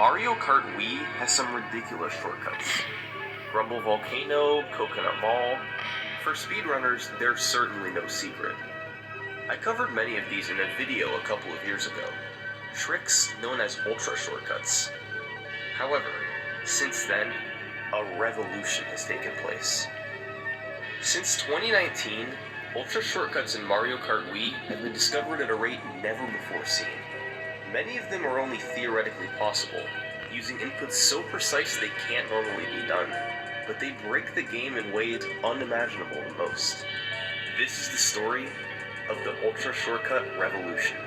Mario Kart Wii has some ridiculous shortcuts. Rumble Volcano, Coconut Mall. For speedrunners, they're certainly no secret. I covered many of these in a video a couple of years ago. Tricks known as ultra shortcuts. However, since then, a revolution has taken place. Since 2019, ultra shortcuts in Mario Kart Wii have been discovered at a rate never before seen. Many of them are only theoretically possible, using inputs so precise they can't normally be done, but they break the game in ways unimaginable to most. This is the story of the ultra shortcut revolution.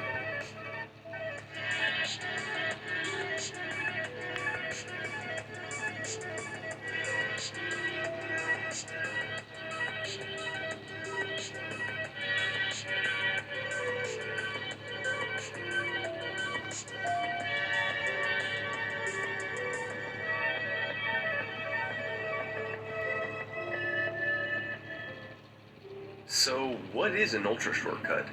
So, what is an ultra shortcut?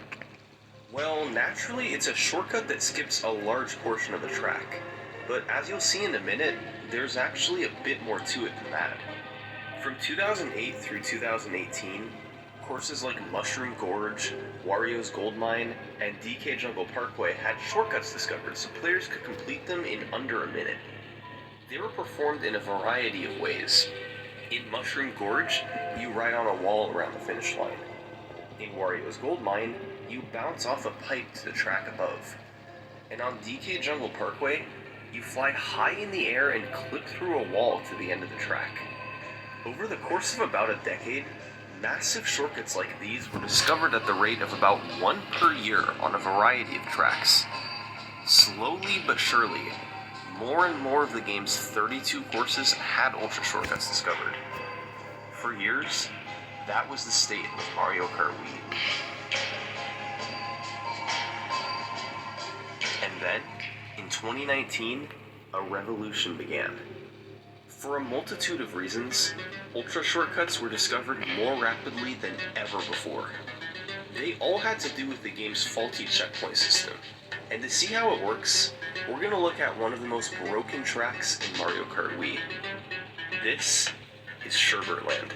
Well, naturally, it's a shortcut that skips a large portion of the track. But as you'll see in a minute, there's actually a bit more to it than that. From 2008 through 2018, courses like Mushroom Gorge, Wario's Gold Mine, and DK Jungle Parkway had shortcuts discovered so players could complete them in under a minute. They were performed in a variety of ways. In Mushroom Gorge, you ride on a wall around the finish line. In Wario's Gold Mine, you bounce off a pipe to the track above. And on DK Jungle Parkway, you fly high in the air and clip through a wall to the end of the track. Over the course of about a decade, massive shortcuts like these were discovered at the rate of about one per year on a variety of tracks. Slowly but surely, more and more of the game's 32 courses had ultra shortcuts discovered. For years, that was the state of Mario Kart Wii. And then, in 2019, a revolution began. For a multitude of reasons, ultra shortcuts were discovered more rapidly than ever before. They all had to do with the game's faulty checkpoint system. And to see how it works, we're going to look at one of the most broken tracks in Mario Kart Wii. This is Sherbert-Land.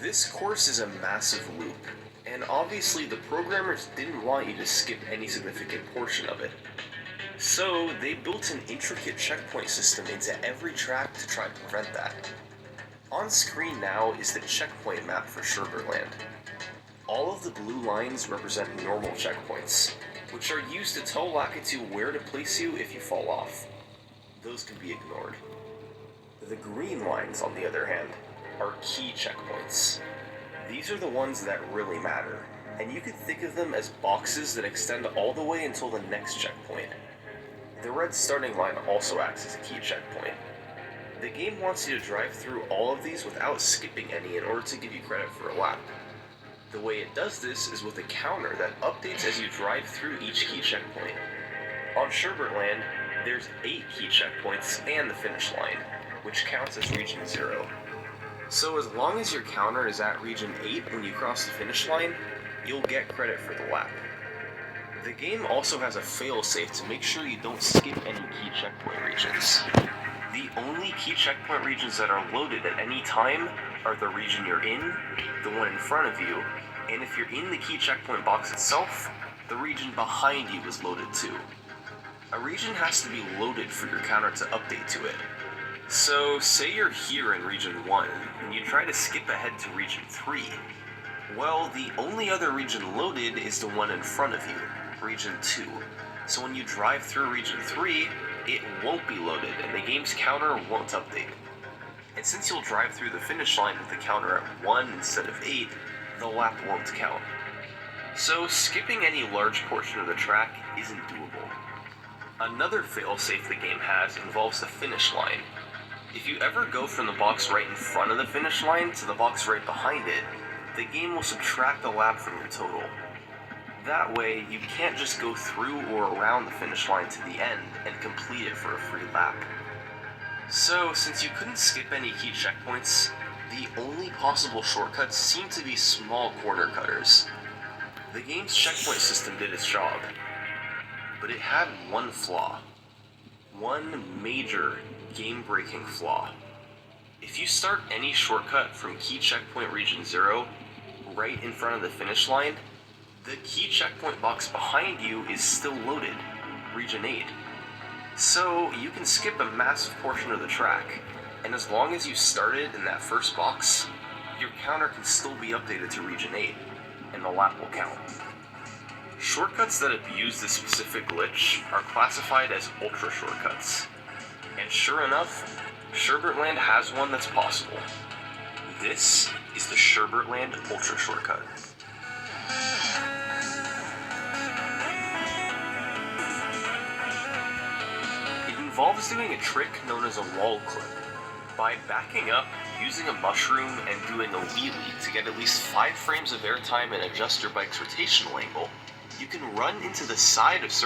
This course is a massive loop, and obviously the programmers didn't want you to skip any significant portion of it. So they built an intricate checkpoint system into every track to try to prevent that. On screen now is the checkpoint map for Sherbert-Land. All of the blue lines represent normal checkpoints, which are used to tell Lakitu where to place you if you fall off. Those can be ignored. The green lines, on the other hand, are key checkpoints. These are the ones that really matter, and you could think of them as boxes that extend all the way until the next checkpoint. The red starting line also acts as a key checkpoint. The game wants you to drive through all of these without skipping any in order to give you credit for a lap. The way it does this is with a counter that updates as you drive through each key checkpoint. On Sherbert-Land, there's 8 key checkpoints and the finish line, which counts as Region 0. So as long as your counter is at Region 8 when you cross the finish line, you'll get credit for the lap. The game also has a fail-safe to make sure you don't skip any key checkpoint regions. The only key checkpoint regions that are loaded at any time are the region you're in, the one in front of you, and if you're in the key checkpoint box itself, the region behind you is loaded too. A region has to be loaded for your counter to update to it. So, say you're here in Region 1, and you try to skip ahead to Region 3. Well, the only other region loaded is the one in front of you, Region 2. So when you drive through Region 3, it won't be loaded, and the game's counter won't update. And since you'll drive through the finish line with the counter at 1 instead of 8, the lap won't count. So skipping any large portion of the track isn't doable. Another fail-safe the game has involves the finish line. If you ever go from the box right in front of the finish line to the box right behind it, the game will subtract a lap from your total. That way, you can't just go through or around the finish line to the end and complete it for a free lap. So, since you couldn't skip any key checkpoints, The only possible shortcuts seem to be small corner cutters. The game's checkpoint system did its job, but it had one flaw. One major, game-breaking flaw. If you start any shortcut from key checkpoint region 0, right in front of the finish line, the key checkpoint box behind you is still loaded, region 8. So you can skip a massive portion of the track, and as long as you started in that first box, your counter can still be updated to region 8, and the lap will count. Shortcuts that abuse this specific glitch are classified as ultra shortcuts. And sure enough, Sherbertland has one that's possible. This is the Sherbertland Ultra Shortcut. It involves doing a trick known as a wall clip. By backing up, using a mushroom, and doing a wheelie to get at least 5 frames of airtime and adjust your bike's rotational angle, you can run into the side of certain